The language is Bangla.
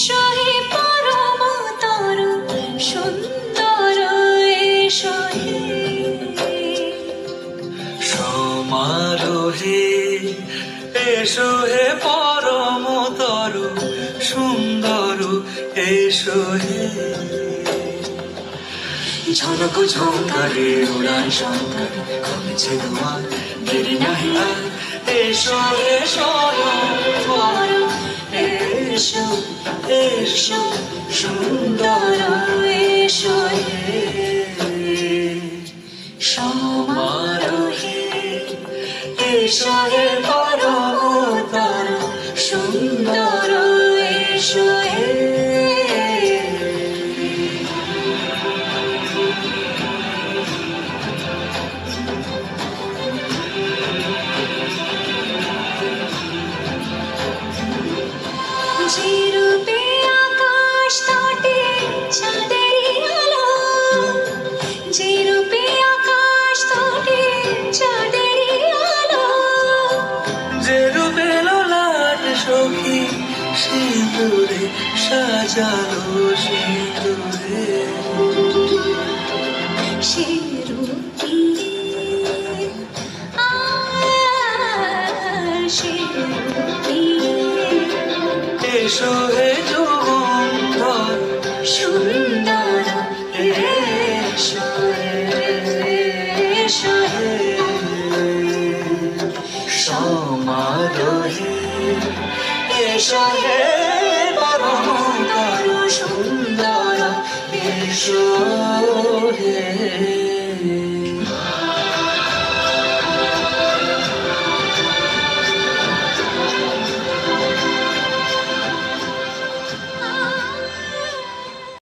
এসো হে পরমতর সুন্দর এসো হে সমারোহে এসো হে পরমতর সুন্দর এসো হে ঝলক ঝঙ্কারে উড়ান শঙ্কর কমেছে দুয়ার দেরি নাহি আর এসো এসো পর এসো এসো সুন্দর এসো হে সমারোহে এসো হে পরমতর সুন্দর এসো হে যে রূপে আকাশ তটে চাঁদেরই আলো যে রূপে আকাশ তটে চাঁদেরই আলো যে রূপে লোলাট সখী সিঁদুরে সাজালো সিঁদুরে সে রূপে সে রূপে এসো হে যুগন্ধর সুন্দর এসো এসো হে সমারোহে এসো হে পরমতর সুন্দর এসো হে